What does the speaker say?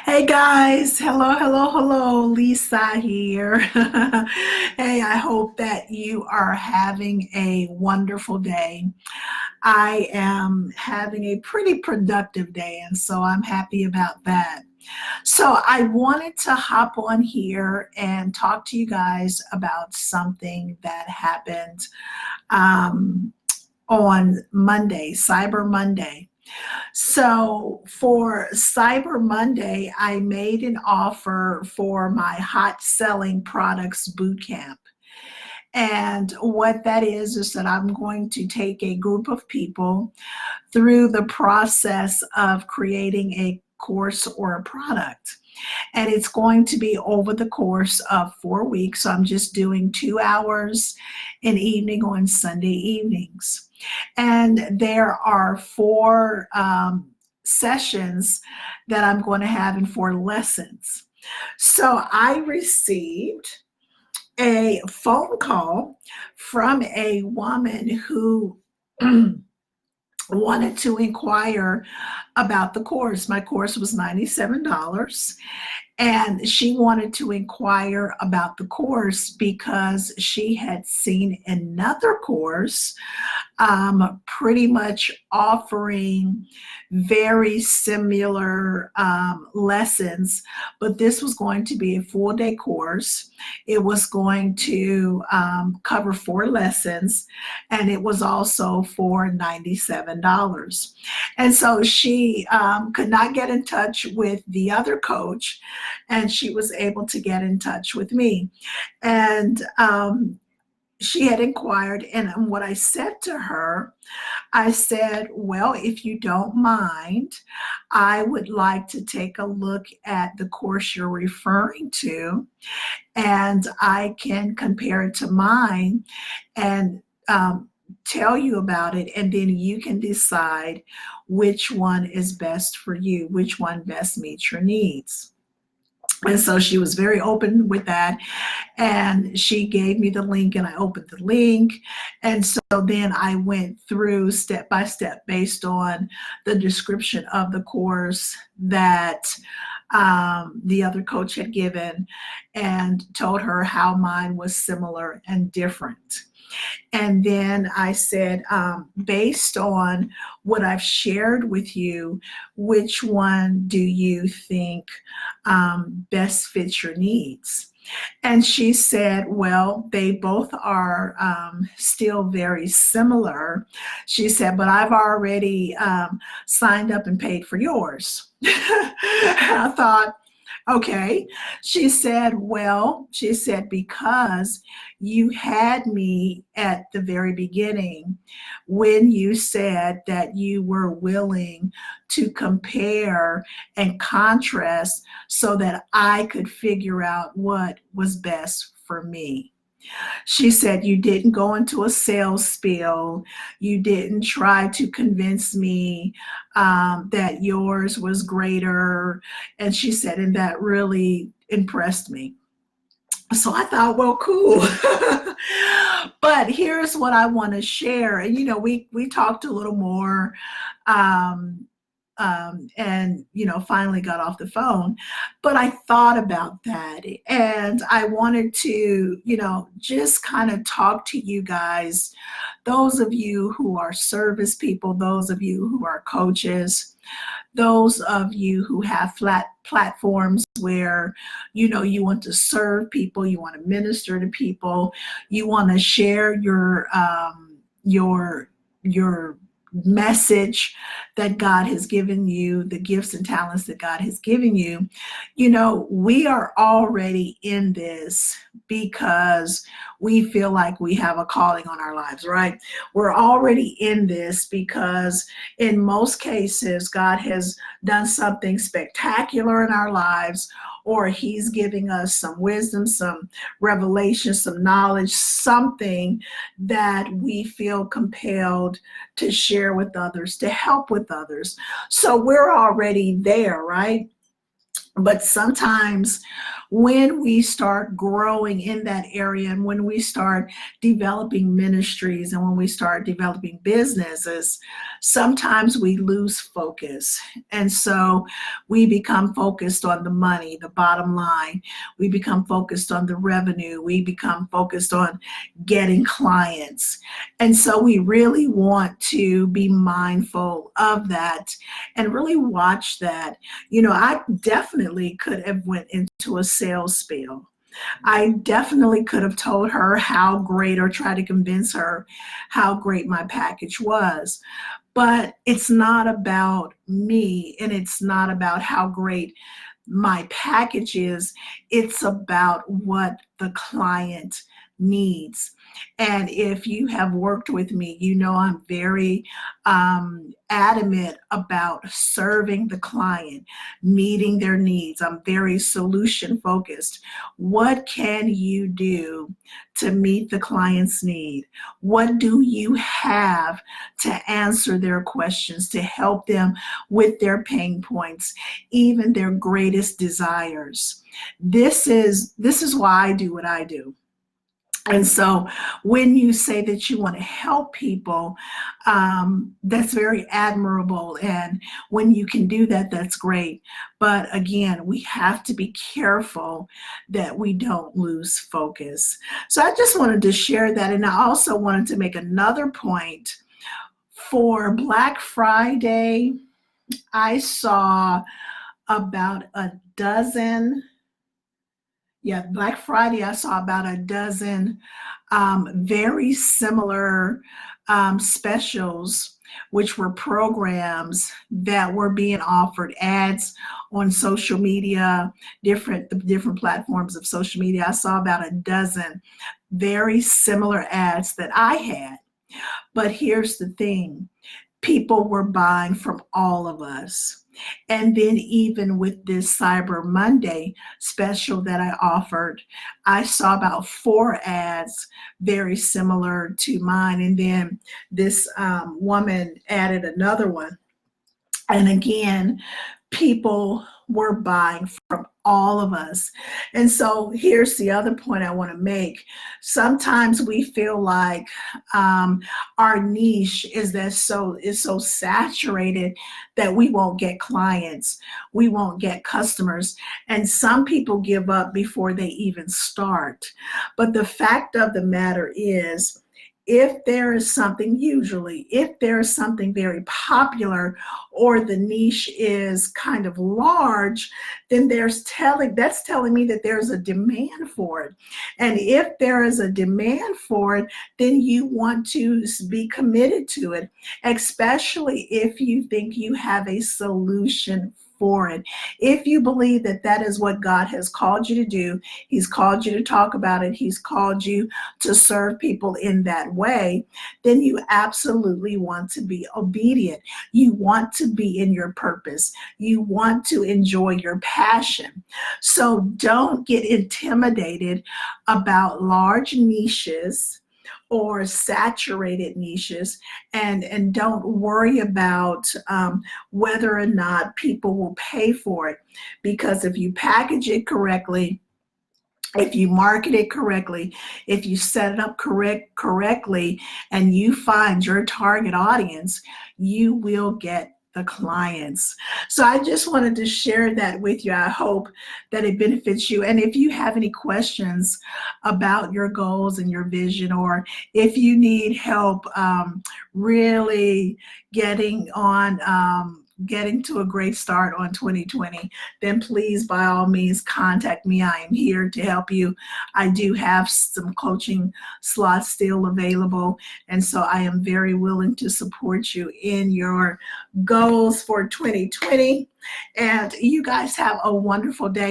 Hey guys, hello, hello, hello, Lisa here. Hey, I hope that you are having a wonderful day. I am having a pretty productive day, and so I'm happy about that. So, I wanted to hop on here and talk to you guys about something that happened um, on Monday, Cyber Monday. So for Cyber Monday, I made an offer for my hot selling products bootcamp. And what that is that I'm going to take a group of people through the process of creating a course or a product. And it's going to be over the course of 4 weeks. So I'm just doing 2 hours an evening on Sunday evenings. And there are four sessions that I'm going to have in 4 lessons. So I received a phone call from a woman who wanted to inquire about the course. My course was $97, and she wanted to inquire about the course because she had seen another course pretty much offering very similar lessons, but this was going to be a full day course. It was going to cover 4 lessons, and it was also for $97. And so she could not get in touch with the other coach, and she was able to get in touch with me. And she had inquired, and what I said to her, I said, well, if you don't mind, I would like to take a look at the course you're referring to, and I can compare it to mine and tell you about it, and then you can decide which one is best for you, which one best meets your needs. And so she was very open with that. And she gave me the link, and I opened the link. And so then I went through step by step based on the description of the course that the other coach had given, and told her how mine was similar and different. And then I said, based on what I've shared with you, which one do you think best fits your needs? And she said, well, they both are still very similar. She said, but I've already signed up and paid for yours. I thought, okay. She said, well, she said, because you had me at the very beginning when you said that you were willing to compare and contrast so that I could figure out what was best for me. She said, you didn't go into a sales spiel. You didn't try to convince me that yours was greater. And she said, and that really impressed me. So I thought, well, cool. But here's what I want to share. And, we talked a little more. Um, and finally got off the phone, but I thought about that, and I wanted to just kind of talk to you guys, those of you who are service people, those of you who are coaches, those of you who have flat platforms where you want to serve people, you want to minister to people, you want to share your message that God has given you, the gifts and talents that God has given you. We are already in this because we feel like we have a calling on our lives, right? We're already in this because in most cases, God has done something spectacular in our lives, or he's giving us some wisdom, some revelation, some knowledge, something that we feel compelled to share with others, to help with others. So we're already there, right? But sometimes when we start growing in that area and when we start developing ministries and when we start developing businesses, sometimes we lose focus. And so we become focused on the money, the bottom line. We become focused on the revenue. We become focused on getting clients. And so we really want to be mindful of that and really watch that. I definitely could have went into a sales spiel. I definitely could have told her how great or tried to convince her how great my package was. But it's not about me and it's not about how great my package is. It's about what the client needs. And if you have worked with me, I'm very adamant about serving the client, meeting their needs. I'm very solution focused. What can you do to meet the client's need? What do you have to answer their questions, to help them with their pain points, even their greatest desires? This is why I do what I do. And so when you say that you want to help people, that's very admirable. And when you can do that, that's great. But again, we have to be careful that we don't lose focus. So I just wanted to share that. And I also wanted to make another point. For Black Friday, I saw about a dozen. Yeah, Black Friday, I saw about a dozen very similar specials, which were programs that were being offered, ads on social media, the different platforms of social media. I saw about a dozen very similar ads that I had. But here's the thing. People were buying from all of us. And then even with this Cyber Monday special that I offered, I saw about 4 ads very similar to mine. And then this woman added another one. And again, people were buying from all of us. And so here's the other point I want to make. Sometimes we feel like our niche is so saturated that we won't get clients, we won't get customers, and some people give up before they even start. But the fact of the matter is, if there is something, usually, if there is something very popular or the niche is kind of large, then that's telling me that there's a demand for it. And if there is a demand for it, then you want to be committed to it, especially if you think you have a solution for it. If you believe that that is what God has called you to do, He's called you to talk about it, He's called you to serve people in that way, then you absolutely want to be obedient. You want to be in your purpose. You want to enjoy your passion. So don't get intimidated about large niches or saturated niches, and don't worry about whether or not people will pay for it. Because if you package it correctly, if you market it correctly, if you set it up correctly, and you find your target audience, you will get the clients. So I just wanted to share that with you. I hope that it benefits you. And if you have any questions about your goals and your vision, or if you need help really getting to a great start on 2020, then please, by all means, contact me. I am here to help you. I do have some coaching slots still available, and so I am very willing to support you in your goals for 2020. And you guys have a wonderful day.